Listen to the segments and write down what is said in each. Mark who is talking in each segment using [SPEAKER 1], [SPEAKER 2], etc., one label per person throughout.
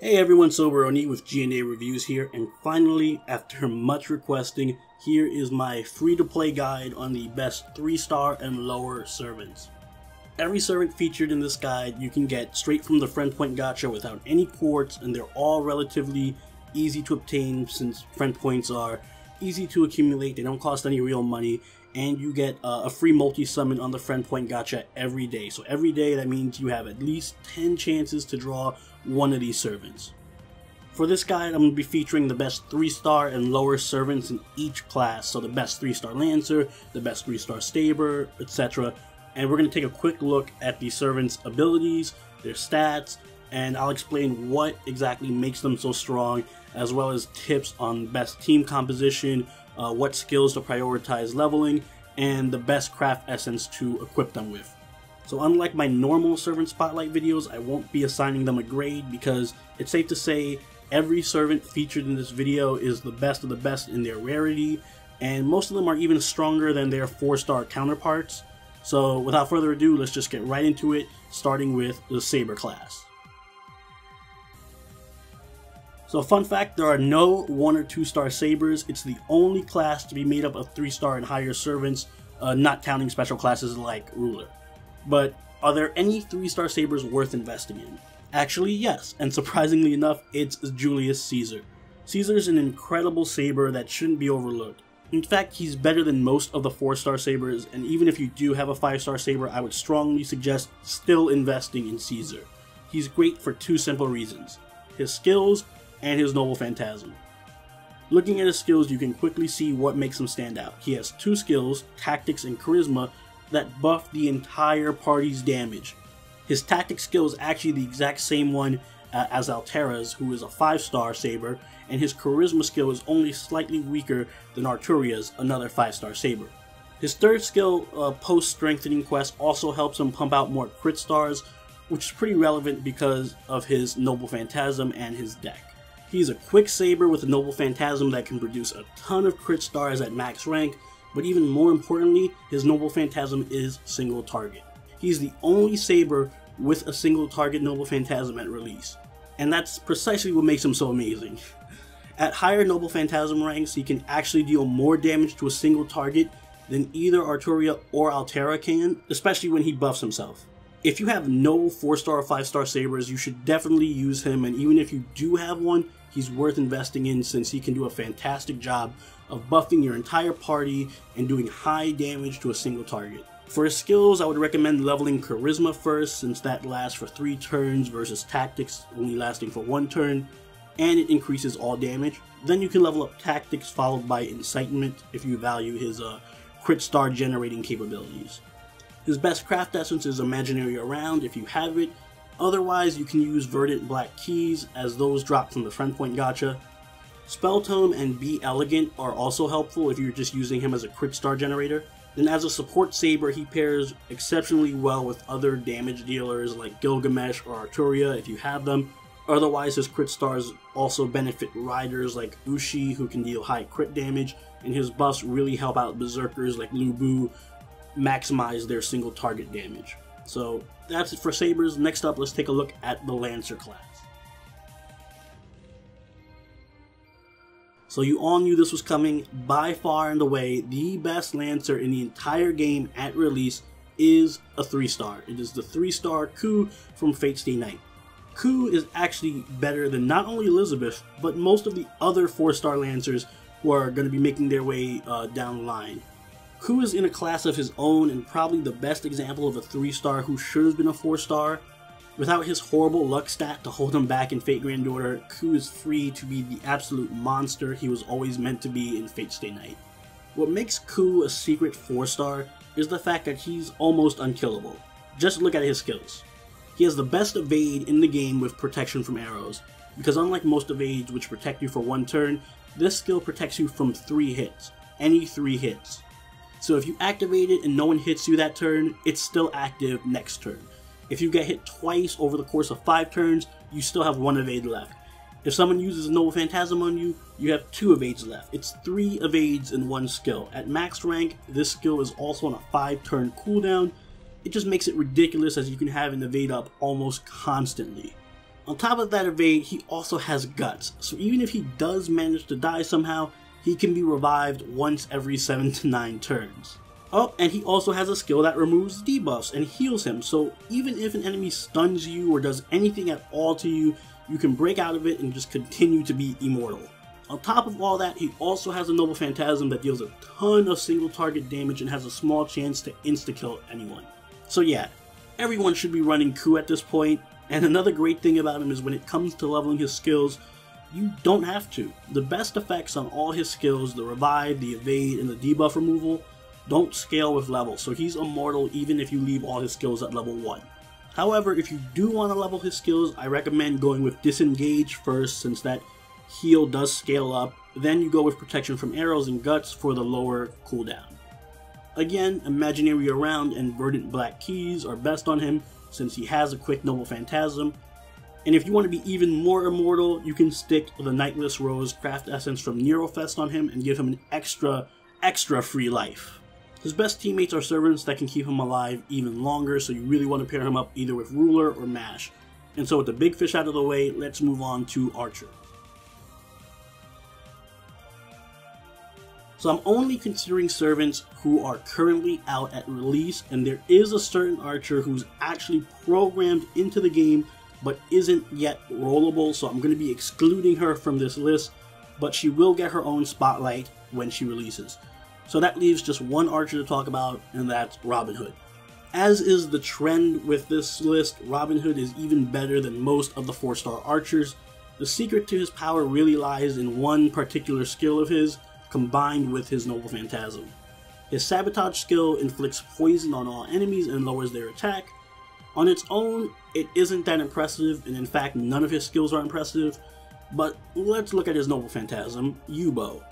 [SPEAKER 1] Hey everyone, Saber with G&A Reviews here, and finally, after much requesting, here is my free-to-play guide on the best 3-star and lower servants. Every servant featured in this guide you can get straight from the friend point gacha without any quartz, and they're all relatively easy to obtain since friend points are easy to accumulate, they don't cost any real money, and you get a free multi-summon on the friend point gacha every day. So every day that means you have at least 10 chances to draw one of these servants. For this guide, I'm going to be featuring the best 3-star and lower servants in each class. So the best 3-star Lancer, the best 3-star Saber, etc. And we're going to take a quick look at the servants' abilities, their stats, and I'll explain what exactly makes them so strong, as well as tips on best team composition, what skills to prioritize leveling, and the best craft essence to equip them with. So unlike my normal servant spotlight videos, I won't be assigning them a grade because it's safe to say every servant featured in this video is the best of the best in their rarity, and most of them are even stronger than their 4-star counterparts. So without further ado, let's just get right into it, starting with the Saber class. So fun fact, there are no 1 or 2-star Sabers. It's the only class to be made up of 3-star and higher servants, not counting special classes like Ruler. But are there any 3-star Sabers worth investing in? Actually, yes, and surprisingly enough, it's Julius Caesar. Caesar's an incredible Saber that shouldn't be overlooked. In fact, he's better than most of the 4-star Sabers, and even if you do have a 5-star Saber, I would strongly suggest still investing in Caesar. He's great for 2 simple reasons: his skills and his Noble Phantasm. Looking at his skills, you can quickly see what makes him stand out. He has 2 skills, Tactics and Charisma, that buff the entire party's damage. His Tactics skill is actually the exact same one as Altera's, who is a 5-star Saber, and his Charisma skill is only slightly weaker than Arturia's, another 5-star Saber. His 3rd skill, Post-Strengthening Quest, also helps him pump out more crit stars, which is pretty relevant because of his Noble Phantasm and his deck. He's a quick Saber with a Noble Phantasm that can produce a ton of crit stars at max rank, but even more importantly, his Noble Phantasm is single target. He's the only Saber with a single target Noble Phantasm at release, and that's precisely what makes him so amazing. At higher Noble Phantasm ranks, he can actually deal more damage to a single target than either Arturia or Altera can, especially when he buffs himself. If you have no 4-star or 5-star Sabers, you should definitely use him, and even if you do have one, he's worth investing in since he can do a fantastic job of buffing your entire party and doing high damage to a single target. For his skills, I would recommend leveling Charisma first, since that lasts for 3 turns versus Tactics only lasting for 1 turn, and it increases all damage. Then you can level up Tactics followed by Incitement if you value his crit star generating capabilities. His best craft essence is Imaginary Around if you have it. Otherwise, you can use Verdant Black Keys, as those drop from the friend point gacha. Spell Tome and Be Elegant are also helpful if you're just using him as a crit star generator. Then as a support Saber, he pairs exceptionally well with other damage dealers like Gilgamesh or Arturia if you have them. Otherwise, his crit stars also benefit riders like Ushi, who can deal high crit damage, and his buffs really help out berserkers like Lu Bu maximize their single target damage. So that's it for Sabers. Next up, let's take a look at the Lancer class. So you all knew this was coming. By far and away, the best Lancer in the entire game at release is a 3-star. It is the 3-star Ku from Fate's Day Night. Ku is actually better than not only Elizabeth, but most of the other 4-star Lancers who are going to be making their way down the line. Ku is in a class of his own and probably the best example of a 3-star who should have been a 4-star. Without his horrible luck stat to hold him back in Fate Granddaughter, Ku is free to be the absolute monster he was always meant to be in Fate's Day Night. What makes Ku a secret 4-star is the fact that he's almost unkillable. Just look at his skills. He has the best evade in the game with protection from arrows, because unlike most evades which protect you for 1 turn, this skill protects you from 3 hits, any 3 hits. So if you activate it and no one hits you that turn, it's still active next turn. If you get hit twice over the course of 5 turns, you still have 1 evade left. If someone uses a Noble Phantasm on you, you have 2 evades left. It's 3 evades in 1 skill. At max rank, this skill is also on a 5-turn cooldown. It just makes it ridiculous as you can have an evade up almost constantly. On top of that evade, he also has guts, so even if he does manage to die somehow, he can be revived once every 7 to 9 turns. Oh, and he also has a skill that removes debuffs and heals him, so even if an enemy stuns you or does anything at all to you, you can break out of it and just continue to be immortal. On top of all that, he also has a Noble Phantasm that deals a ton of single target damage and has a small chance to insta-kill anyone. So yeah, everyone should be running Ku at this point, and another great thing about him is when it comes to leveling his skills, you don't have to. The best effects on all his skills, the revive, the evade, and the debuff removal, don't scale with level, so he's immortal even if you leave all his skills at level 1. However, if you do want to level his skills, I recommend going with Disengage first since that heal does scale up, then you go with Protection from Arrows and Guts for the lower cooldown. Again, Imaginary Around and Verdant Black Keys are best on him since he has a quick Noble Phantasm, and if you want to be even more immortal, you can stick the Nightless Rose Craft Essence from Nerofest on him and give him an extra free life. His best teammates are servants that can keep him alive even longer, so you really want to pair him up either with Ruler or Mash. And so with the big fish out of the way, let's move on to Archer. So I'm only considering servants who are currently out at release, and there is a certain Archer who's actually programmed into the game but isn't yet rollable, so I'm going to be excluding her from this list, but she will get her own spotlight when she releases. So that leaves just one Archer to talk about, and that's Robin Hood. As is the trend with this list, Robin Hood is even better than most of the 4-star archers. The secret to his power really lies in one particular skill of his, combined with his Noble Phantasm. His Sabotage skill inflicts poison on all enemies and lowers their attack. On its own, it isn't that impressive, and in fact none of his skills are impressive, but let's look at his Noble Phantasm, U-Bow.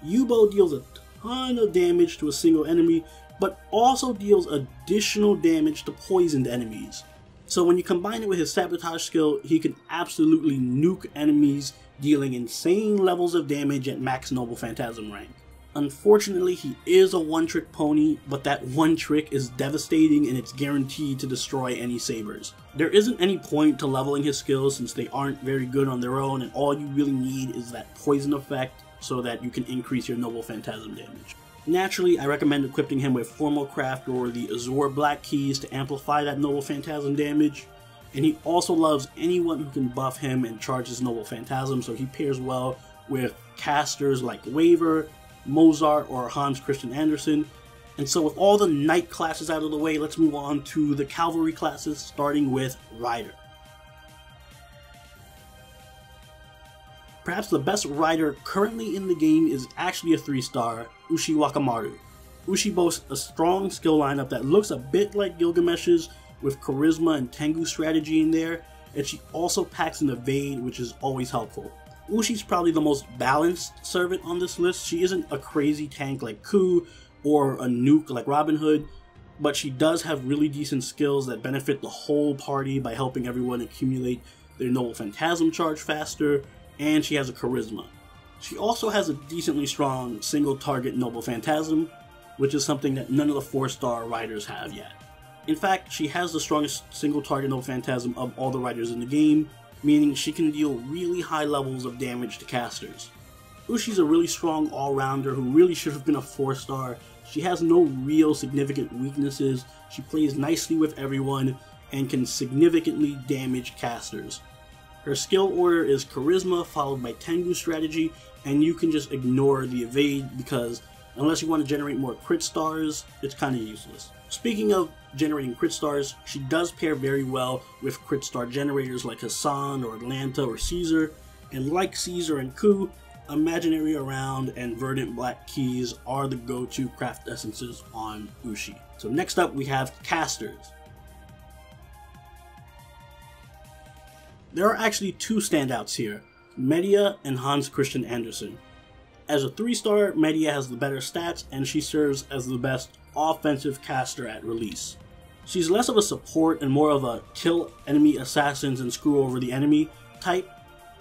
[SPEAKER 1] U-Bow deals a ton of damage to a single enemy, but also deals additional damage to poisoned enemies. So when you combine it with his Sabotage skill, he can absolutely nuke enemies, dealing insane levels of damage at max Noble Phantasm rank. Unfortunately, he is a one-trick pony, but that one trick is devastating and it's guaranteed to destroy any Sabers. There isn't any point to leveling his skills since they aren't very good on their own, and all you really need is that poison effect so that you can increase your Noble Phantasm damage. Naturally, I recommend equipping him with Formal Craft or the Azure Black Keys to amplify that Noble Phantasm damage, and he also loves anyone who can buff him and charge his Noble Phantasm, so he pairs well with casters like Waver, Mozart, or Hans Christian Andersen. And so with all the knight classes out of the way, let's move on to the cavalry classes, starting with Rider. Perhaps the best rider currently in the game is actually a 3-star, Ushi Wakamaru. Ushi boasts a strong skill lineup that looks a bit like Gilgamesh's, with charisma and Tengu strategy in there, and she also packs an evade, which is always helpful. Ushi's probably the most balanced servant on this list. She isn't a crazy tank like Ku or a nuke like Robin Hood, but she does have really decent skills that benefit the whole party by helping everyone accumulate their Noble Phantasm charge faster, and she has a charisma. She also has a decently strong single target Noble Phantasm, which is something that none of the 4-star riders have yet. In fact, she has the strongest single target Noble Phantasm of all the riders in the game, meaning she can deal really high levels of damage to casters. Ushi's a really strong all-rounder who really should have been a 4-star. She has no real significant weaknesses, she plays nicely with everyone, and can significantly damage casters. Her skill order is Charisma followed by Tengu strategy, and you can just ignore the evade because unless you want to generate more crit stars, it's kind of useless. Speaking of generating crit stars, she does pair very well with crit star generators like Hassan or Atlanta or Caesar, and like Caesar and Ku, Imaginary Around and Verdant Black Keys are the go-to craft essences on Ushi. So next up we have casters. There are actually two standouts here, Medea and Hans Christian Andersen. As a 3-star, Medea has the better stats and she serves as the best offensive caster at release. She's less of a support and more of a kill enemy assassins and screw over the enemy type.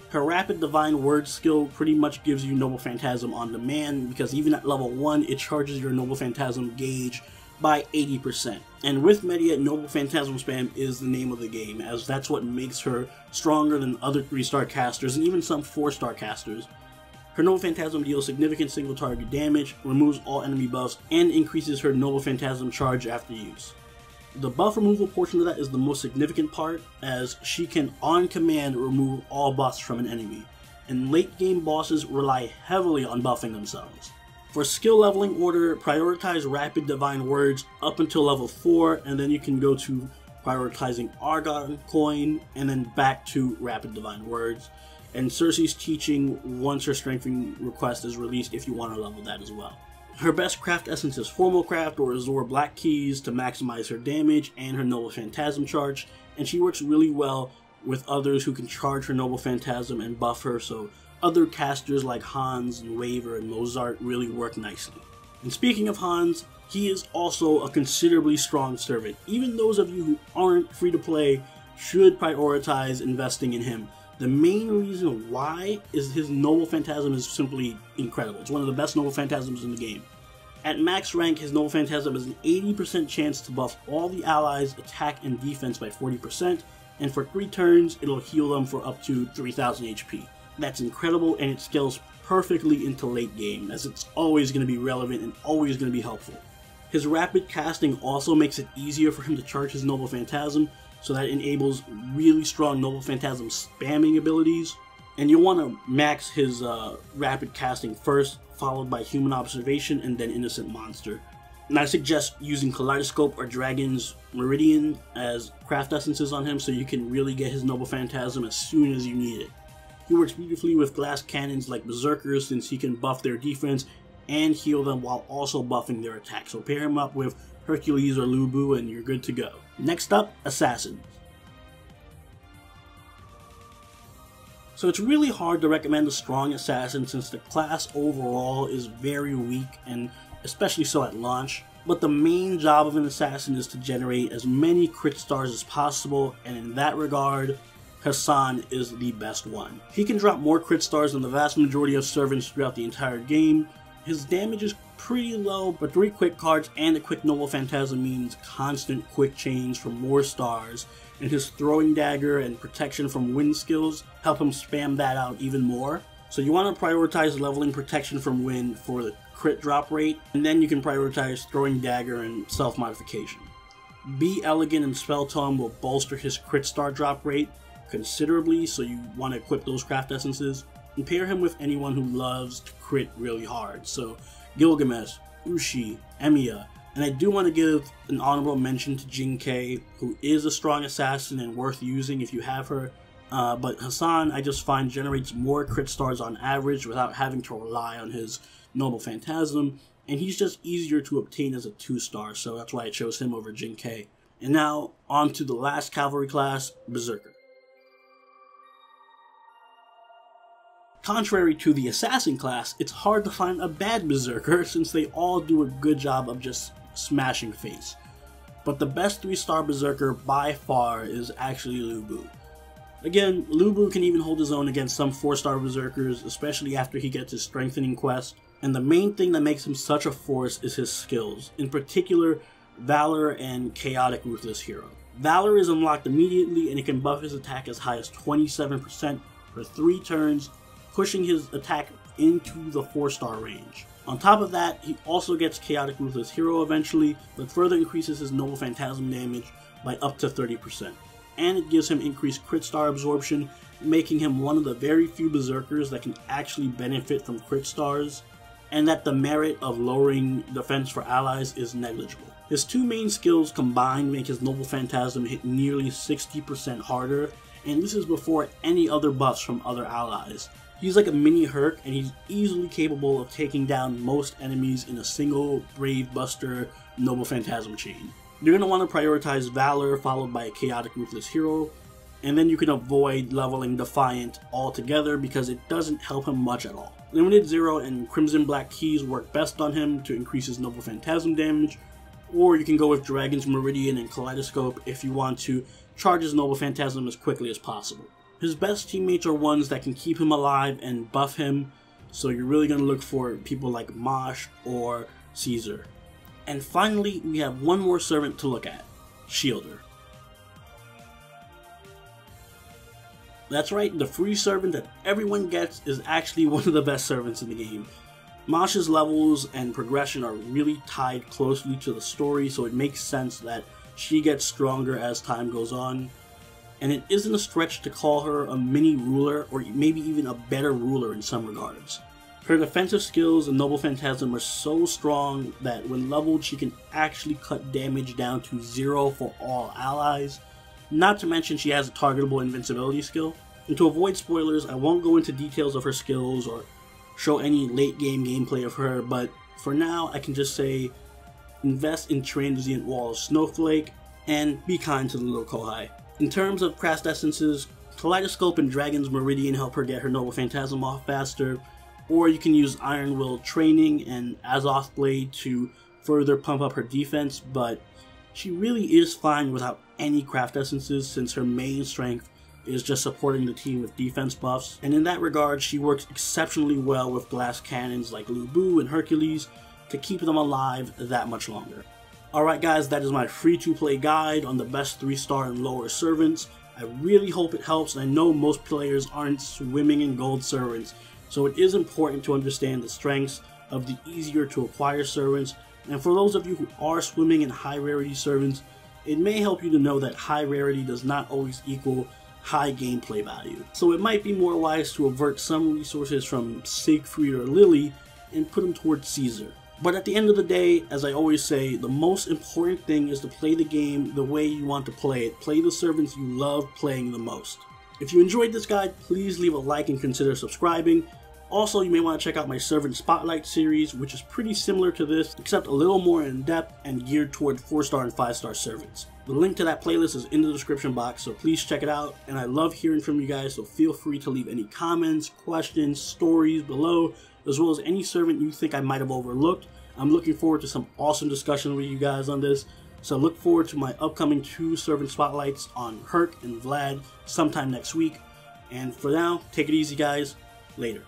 [SPEAKER 1] Her Rapid Divine Word skill pretty much gives you Noble Phantasm on demand because even at level 1 it charges your Noble Phantasm gauge by 80%. And with Media, Noble Phantasm spam is the name of the game, as that's what makes her stronger than other 3-star casters and even some 4-star casters. Her Noble Phantasm deals significant single target damage, removes all enemy buffs, and increases her Noble Phantasm charge after use. The buff removal portion of that is the most significant part, as she can on command remove all buffs from an enemy, and late game bosses rely heavily on buffing themselves. For skill leveling order, prioritize Rapid Divine Words up until level 4, and then you can go to prioritizing Argon Coin, and then back to Rapid Divine Words. And Cersei's Teaching once her Strengthening request is released if you want to level that as well. Her best craft essence is Formal Craft or Azure Black Keys to maximize her damage and her Noble Phantasm charge, and she works really well with others who can charge her Noble Phantasm and buff her, so other casters like Hans and Waver and Mozart really work nicely. And speaking of Hans, he is also a considerably strong servant. Even those of you who aren't free to play should prioritize investing in him. The main reason why is his Noble Phantasm is simply incredible. It's one of the best Noble Phantasms in the game. At max rank, his Noble Phantasm has an 80% chance to buff all the allies' attack and defense by 40%, and for 3 turns, it'll heal them for up to 3000 HP. That's incredible, and it scales perfectly into late game, as it's always going to be relevant and always going to be helpful. His rapid casting also makes it easier for him to charge his Noble Phantasm, so that enables really strong Noble Phantasm spamming abilities. And you'll want to max his rapid casting first, followed by Human Observation and then Innocent Monster. And I suggest using Kaleidoscope or Dragon's Meridian as craft essences on him so you can really get his Noble Phantasm as soon as you need it. He works beautifully with glass cannons like Berserkers since he can buff their defense and heal them while also buffing their attack. So pair him up with Hercules or Lubu and you're good to go. Next up, Assassins. So it's really hard to recommend a strong assassin since the class overall is very weak, and especially so at launch. But the main job of an assassin is to generate as many crit stars as possible, and in that regard, Hassan is the best one. He can drop more crit stars than the vast majority of servants throughout the entire game. His damage is pretty low, but 3 quick cards and a quick Noble Phantasm means constant quick change for more stars, and his throwing dagger and protection from wind skills help him spam that out even more. So you want to prioritize leveling protection from wind for the crit drop rate, and then you can prioritize throwing dagger and self-modification. Be Elegant and Spell Tome will bolster his crit star drop rate considerably, so you want to equip those craft essences. And pair him with anyone who loves to crit really hard, so Gilgamesh, Ushi, Emiya, and I do want to give an honorable mention to Jin-Kei, who is a strong assassin and worth using if you have her, but Hassan I just find generates more crit stars on average without having to rely on his Noble Phantasm, and he's just easier to obtain as a 2-star, so that's why I chose him over Jin-Kei. And now, on to the last cavalry class, Berserker. Contrary to the Assassin class, it's hard to find a bad Berserker since they all do a good job of just smashing face. But the best 3-star Berserker by far is actually Lubu. Again, Lubu can even hold his own against some 4-star Berserkers, especially after he gets his Strengthening quest, and the main thing that makes him such a force is his skills, in particular Valor and Chaotic Ruthless Hero. Valor is unlocked immediately and it can buff his attack as high as 27% for 3 turns, pushing his attack into the 4-star range. On top of that, he also gets Chaotic Ruthless Hero eventually, but further increases his Noble Phantasm damage by up to 30%. And it gives him increased crit star absorption, making him one of the very few Berserkers that can actually benefit from crit stars, and that the merit of lowering defense for allies is negligible. His 2 main skills combined make his Noble Phantasm hit nearly 60% harder, and this is before any other buffs from other allies. He's like a mini Herc, and he's easily capable of taking down most enemies in a single Brave Buster Noble Phantasm chain. You're going to want to prioritize Valor followed by a Chaotic Ruthless Hero, and then you can avoid leveling Defiant altogether because it doesn't help him much at all. Limited Zero and Crimson Black Keys work best on him to increase his Noble Phantasm damage, or you can go with Dragon's Meridian and Kaleidoscope if you want to charge his Noble Phantasm as quickly as possible. His best teammates are ones that can keep him alive and buff him, so you're really going to look for people like Mosh or Caesar. And finally, we have one more servant to look at, Shielder. That's right, the free servant that everyone gets is actually one of the best servants in the game. Masha's levels and progression are really tied closely to the story, so it makes sense that she gets stronger as time goes on. And it isn't a stretch to call her a mini ruler, or maybe even a better ruler in some regards. Her defensive skills and Noble Phantasm are so strong that when leveled she can actually cut damage down to 0 for all allies. Not to mention she has a targetable invincibility skill. And to avoid spoilers, I won't go into details of her skills or show any late game gameplay of her, but for now I can just say invest in Transient Wall of Snowflake and be kind to the little Kohai. In terms of craft essences, Kaleidoscope and Dragon's Meridian help her get her Noble Phantasm off faster, or you can use Iron Will Training and Azoth Blade to further pump up her defense, but she really is fine without any craft essences since her main strength is just supporting the team with defense buffs, and in that regard she works exceptionally well with glass cannons like Lu Bu and Hercules to keep them alive that much longer. Alright guys, that is my free-to-play guide on the best 3-star and lower servants. I really hope it helps, and I know most players aren't swimming in gold servants, so it is important to understand the strengths of the easier to acquire servants, and for those of you who are swimming in high rarity servants, it may help you to know that high rarity does not always equal high gameplay value. So it might be more wise to avert some resources from Siegfried or Lily and put them towards Caesar. But at the end of the day, as I always say, the most important thing is to play the game the way you want to play it. Play the servants you love playing the most. If you enjoyed this guide, please leave a like and consider subscribing. Also, you may want to check out my Servant Spotlight series, which is pretty similar to this, except a little more in depth and geared toward 4-star and 5-star servants. The link to that playlist is in the description box, so please check it out, and I love hearing from you guys, so feel free to leave any comments, questions, stories below, as well as any servant you think I might have overlooked. I'm looking forward to some awesome discussion with you guys on this, so look forward to my upcoming 2 Servant Spotlights on Herc and Vlad sometime next week. And for now, take it easy guys, later.